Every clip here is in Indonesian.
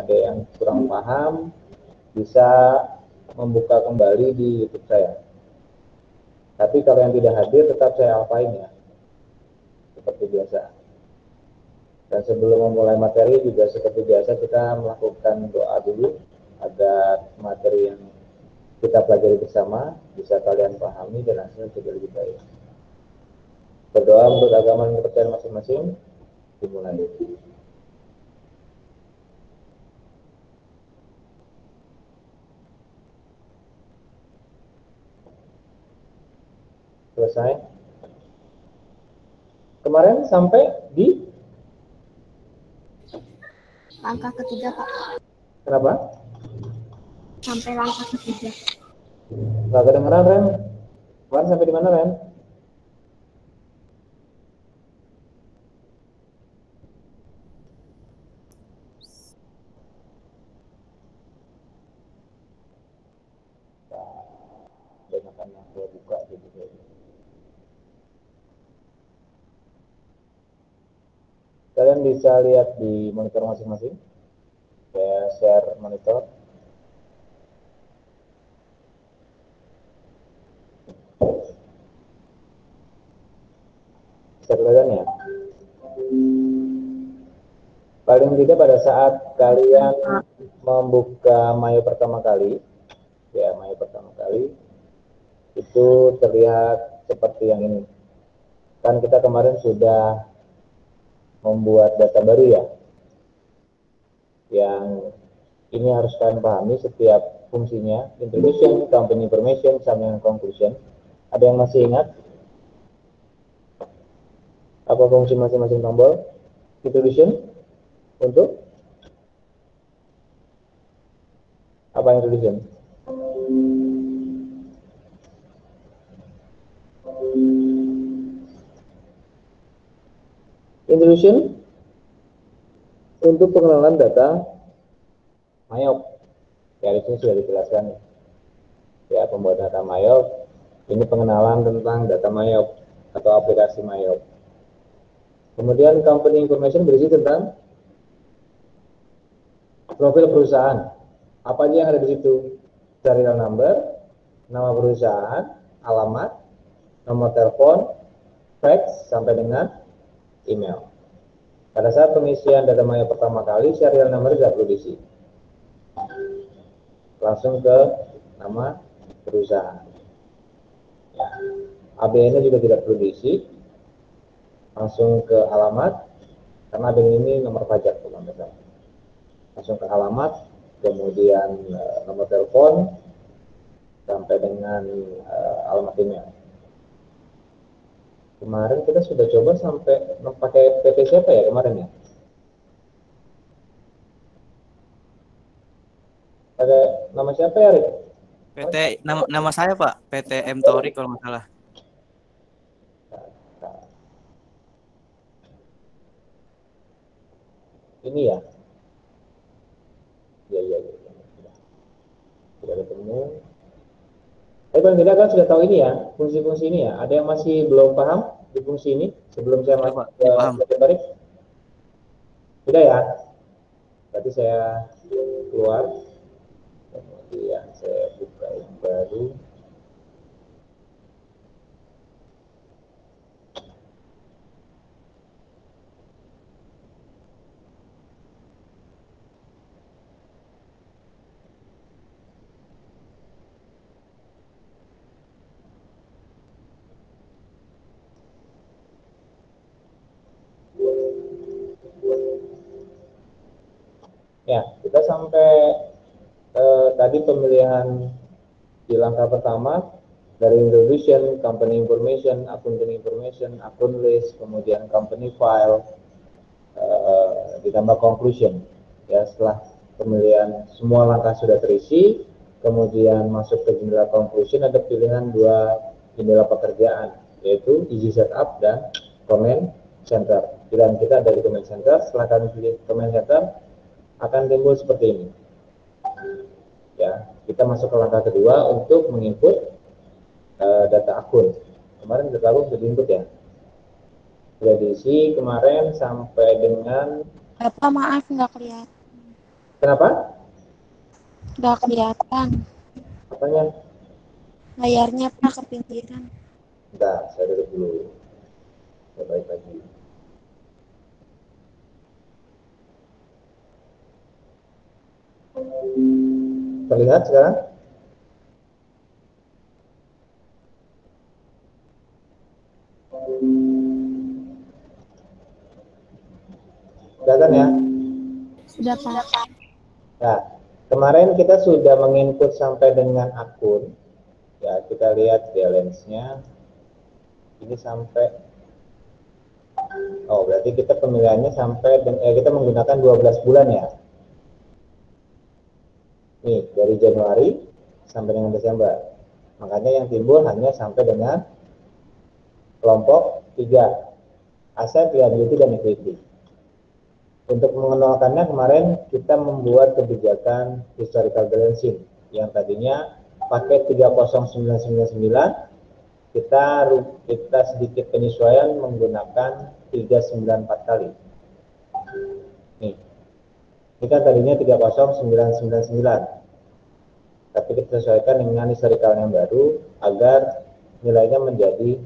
ada yang kurang paham, bisa membuka kembali di YouTube saya. Tapi kalau yang tidak hadir, tetap saya alfain ya, seperti biasa. Dan sebelum memulai materi juga seperti biasa kita melakukan doa dulu agar materi yang kita pelajari bersama bisa kalian pahami dan hasilnya juga lebih baik. Berdoa untuk agama dan kepercayaan masing-masing, dimulai. Selesai. Kemarin sampai di langkah ketiga, Pak. kenapa? Sampai langkah ketiga. Nggak kedengeran, Ren. Kemarin sampai di mana, Ren? Banyakan yang saya buka gitu. Kalian bisa lihat di monitor masing-masing. Saya share monitor. Bisa kelihatan ya? Paling tidak pada saat kalian membuka Mayo pertama kali, ya Mayo pertama kali, itu terlihat seperti yang ini. Kan kita kemarin sudah membuat data baru ya, yang ini harus kalian pahami setiap fungsinya, introduction, company information, summary and conclusion. Ada yang masih ingat apa fungsi masing-masing tombol? Introduction untuk apa introduction? Introduction untuk pengenalan data Mayop. Ya, di sini sudah dijelaskan. Ya, pembuat data Mayop. Ini pengenalan tentang data Mayop atau aplikasi Mayop. Kemudian company information berisi tentang profil perusahaan. Apa aja yang ada di situ? Serial number, nama perusahaan, alamat, nomor telepon, fax, sampai dengan email. Pada saat pengisian data Maya pertama kali, serial number tidak perlu diisi. Langsung ke nama perusahaan. Ya. ABN-nya juga tidak perlu diisi. Langsung ke alamat, karena ABN ini nomor pajak, bukan besar. Langsung ke alamat, kemudian nomor telepon, sampai dengan alamat email. Kemarin kita sudah coba sampai pakai PT siapa ya kemarin ya? Ada nama siapa ya, Rik? PT nama saya Pak, PT M Tori kalau nggak salah. Ini ya? Iya. Sudah ketemu. Tapi paling tidak kan sudah tahu ini ya, fungsi-fungsi ini ya. Ada yang masih belum paham di fungsi ini sebelum saya masuk ke materi? Sudah ya? Berarti saya keluar. Kemudian saya buka yang baru. Ya, kita sampai tadi pemilihan di langkah pertama dari introduction, company information, akun list, kemudian company file, ditambah conclusion. Ya, setelah pemilihan semua langkah sudah terisi, kemudian masuk ke jendela conclusion, ada pilihan dua jendela pekerjaan, yaitu easy setup dan command center. Pilihan kita dari command center. Setelah kami pilih command center, akan timbul seperti ini. Ya, kita masuk ke langkah kedua untuk menginput data akun. Kemarin data akun sudah diinput ya, sudah diisi kemarin sampai dengan Bapak maaf nggak kelihatan. Kenapa? Nggak kelihatan. Apanya? Layarnya Pak ke pinggiran. Bentar, saya duduk dulu. Saya balik lagi. Terlihat sekarang? Kelihatan ya? Sudah Pak. Nah, kemarin kita sudah menginput sampai dengan akun. Ya, kita lihat balance-nya. Ini sampai, oh berarti kita pemilihannya sampai, kita menggunakan 12 bulan ya. Nih, dari Januari sampai dengan Desember. Makanya yang timbul hanya sampai dengan kelompok 3, aset, liability, dan equity. Untuk mengenalkannya kemarin kita membuat kebijakan historical balancing yang tadinya pakai 30999, kita sedikit penyesuaian menggunakan 394 kali. Nih, ini kan tadinya 30999, tapi kita sesuaikan dengan historical yang baru agar nilainya menjadi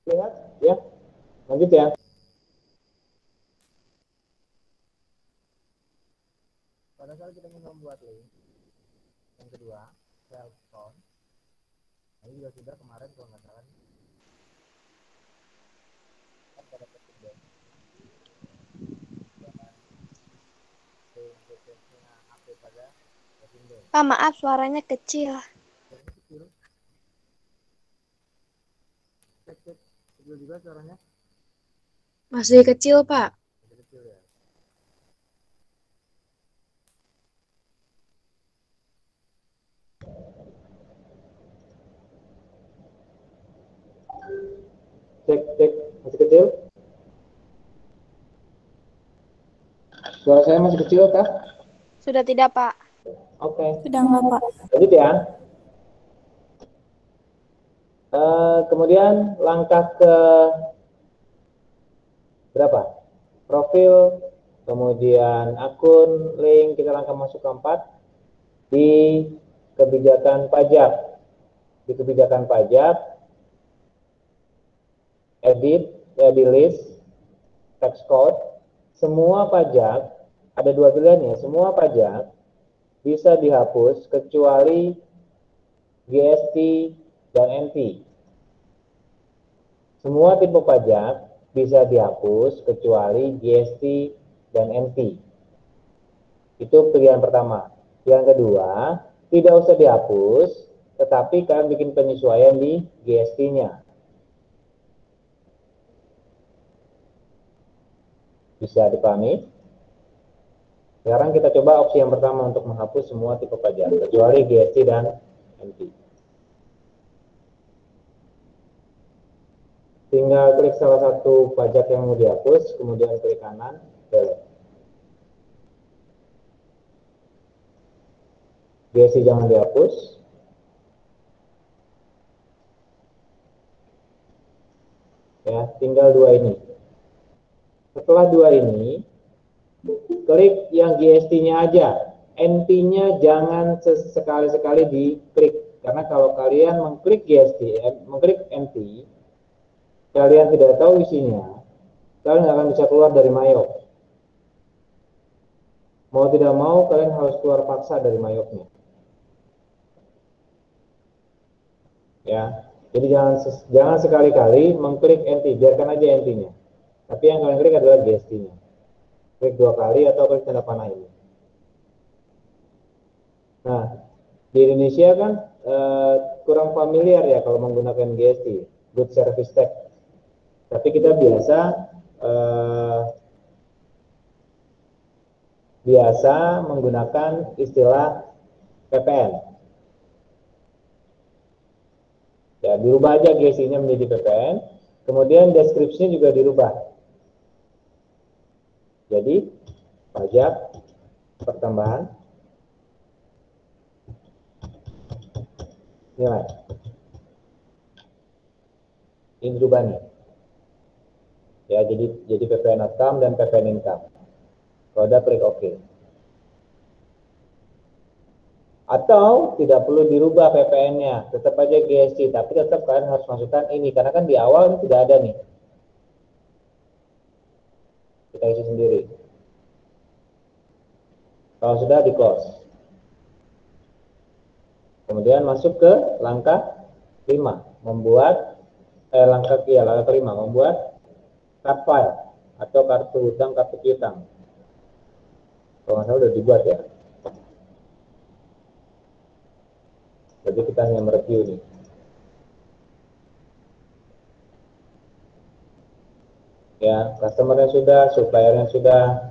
lihat ya. Lanjut ya. Pada saat kita ingin membuat link yang kedua, self count, ini juga sudah kemarin kalau nggak salah pada presiden dan update pada presiden. Pak, maaf suaranya kecil. Kecil. Cek kecil juga suaranya. Masih kecil, Pak. Kecil ya. Cek masih kecil. Suara saya masih kecil kah? Sudah tidak, Pak. Oke. Sudah enggak, Pak. Lanjut ya. Kemudian langkah ke berapa? Profil, kemudian akun, link, kita langkah masuk ke 4 di kebijakan pajak. Di kebijakan pajak, edit, list, tax code, semua pajak, ada 2 pilihan ya, semua pajak bisa dihapus kecuali GST dan NT. Semua tipe pajak bisa dihapus kecuali GST dan NT. Itu pilihan pertama. Yang kedua, tidak usah dihapus, tetapi kalian bikin penyesuaian di GST-nya. Bisa dipahami? Sekarang kita coba opsi yang pertama untuk menghapus semua tipe pajak, kecuali GST dan NT. tinggal klik salah satu pajak yang mau dihapus, kemudian klik kanan, belok. GSI jangan dihapus. Ya, tinggal dua ini. Setelah dua ini, klik yang GST-nya aja. NT-nya jangan sekali-sekali diklik. Karena kalau kalian mengklik GST, mengklik NT, kalian tidak tahu isinya, kalian nggak akan bisa keluar dari Mayok. Mau tidak mau, kalian harus keluar paksa dari Mayoknya. Ya, jadi jangan sekali-kali mengklik NT, biarkan aja NT-nya. Tapi yang kalian klik adalah GST-nya. Klik dua kali atau klik tanda panah ini. Nah, di Indonesia kan kurang familiar ya kalau menggunakan GST, Good Service Tax. Tapi kita biasa menggunakan istilah PPN. Ya, dirubah aja GST-nya menjadi PPN, kemudian deskripsinya juga dirubah. Jadi, pajak pertambahan nilai. Ini dirubah nih. Ya, jadi PPN outcome dan PPN income. Kalau udah klik OK. Atau tidak perlu dirubah PPN-nya, tetap aja GST, tapi tetap kalian harus masukkan ini, karena kan di awal ini tidak ada nih. Kita isi sendiri. Kalau sudah di close. Kemudian masuk ke langkah 5, membuat langkah kelima, membuat card file atau kartu hutang, kartu piutang. Kalau nggak salah udah dibuat ya. Jadi kita hanya mereview nih. Ya, customer-nya sudah, supplier-nya sudah,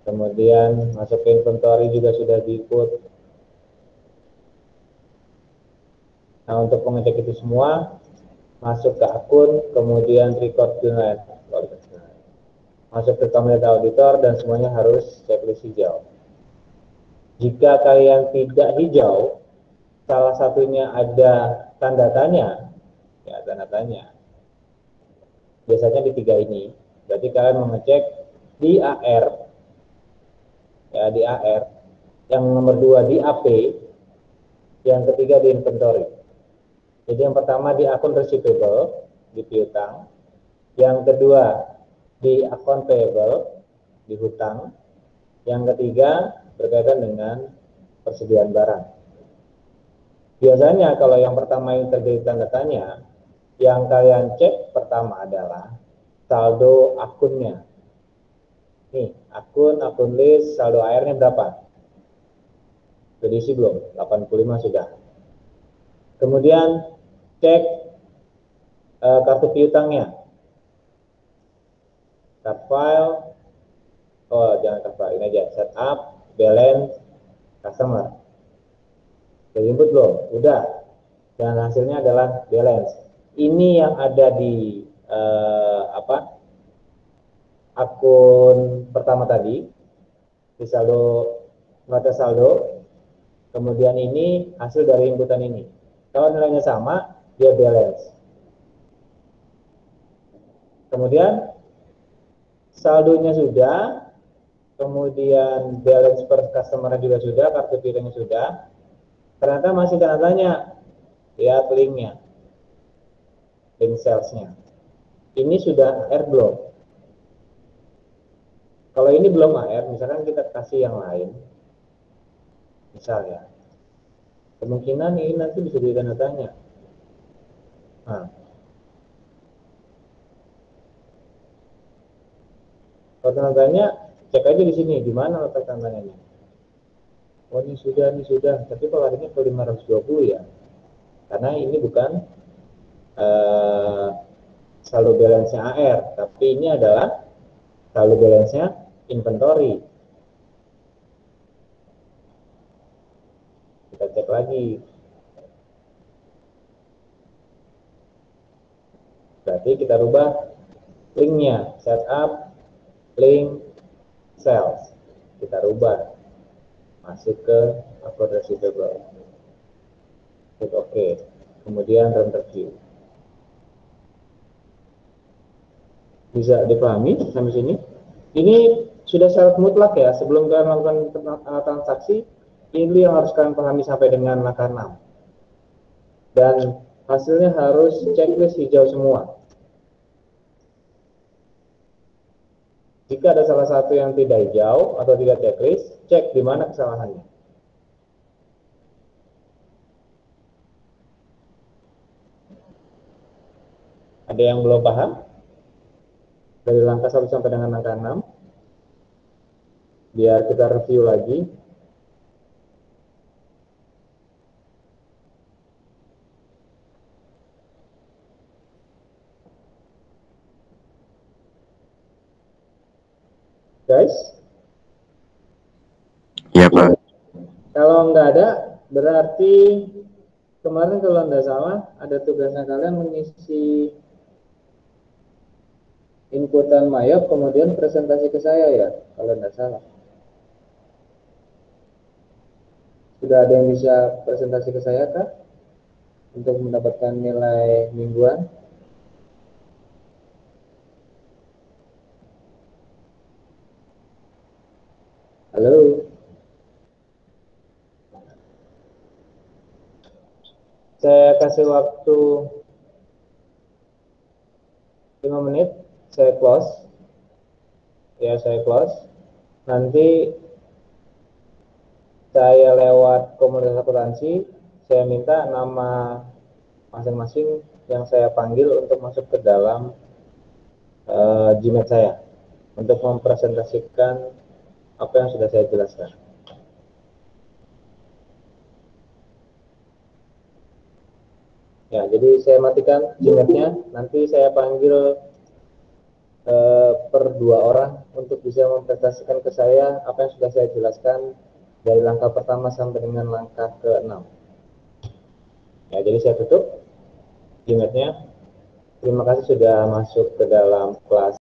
kemudian masuk ke inventory juga sudah diikut. Nah, untuk mengecek itu semua, masuk ke akun, kemudian record journal, masuk ke Kamil Auditor, dan semuanya harus checklist hijau. Jika kalian tidak hijau, salah satunya ada tanda tanya, ya tanda tanya. Biasanya di 3 ini, berarti kalian mengecek di AR, ya di AR, yang nomor 2 di AP, yang ketiga di inventory. Jadi yang pertama di akun receivable, di piutang, yang kedua di akun payable, di hutang, yang ketiga berkaitan dengan persediaan barang. Biasanya kalau yang pertama yang terjadi tanda tanya, yang kalian cek pertama adalah saldo akunnya. Nih, akun list, saldo AR-nya berapa? Sudah diisi belum? 85 sudah. Kemudian cek kartu piutangnya. Card file, jangan card file, ini aja, setup, balance, customer. Sudah input belum? Udah. Dan hasilnya adalah balance. Ini yang ada di akun pertama tadi, di saldo, nota saldo, kemudian ini hasil dari inputan ini. Kalau nilainya sama, dia balance. Kemudian saldonya sudah, kemudian balance per customer juga sudah, kartu piutangnya sudah. Ternyata masih tanda tanya, lihat linknya, link salesnya. Ini sudah AR belum? Kalau ini belum AR, misalkan kita kasih yang lain, misalnya, kemungkinan ini nanti bisa jadi tanda tanya. Nah, kalau tanda tanya, cek aja di sini, di mana letak tanda tanyanya. Oh ini sudah, tapi kalau harinya ke 520 ya, karena ini bukan saldo balance-nya AR, tapi ini adalah saldo balance-nya inventory. Kita cek lagi. Berarti kita rubah linknya, setup link cells. Kita rubah, masuk ke upload receivable. Klik OK. Kemudian run review. Bisa dipahami sampai sini? Ini sudah syarat mutlak ya, sebelum kalian melakukan transaksi, ini yang harus kalian pahami sampai dengan langkah 6. Dan hasilnya harus checklist hijau semua. Jika ada salah satu yang tidak hijau atau tidak checklist, cek di mana kesalahannya. Ada yang belum paham? Dari langkah 1 sampai dengan langkah 6. Biar kita review lagi. Guys? Iya, Pak. Kalau nggak ada, berarti kemarin kalau nggak salah, ada tugasnya kalian mengisi inputan Mayop, kemudian presentasi ke saya ya, kalau nggak salah. Sudah ada yang bisa presentasi ke saya kah? Untuk mendapatkan nilai mingguan? Halo? Saya kasih waktu 5 menit, saya close. Ya, saya close. Nanti saya lewat komunitas akuntansi, saya minta nama masing-masing yang saya panggil untuk masuk ke dalam Gmail saya untuk mempresentasikan apa yang sudah saya jelaskan. Ya, jadi saya matikan Gmail-nya, nanti saya panggil per 2 orang untuk bisa mempresentasikan ke saya apa yang sudah saya jelaskan dari langkah pertama sampai dengan langkah ke-6. Ya, jadi saya tutup Gmail-nya. Terima kasih sudah masuk ke dalam kelas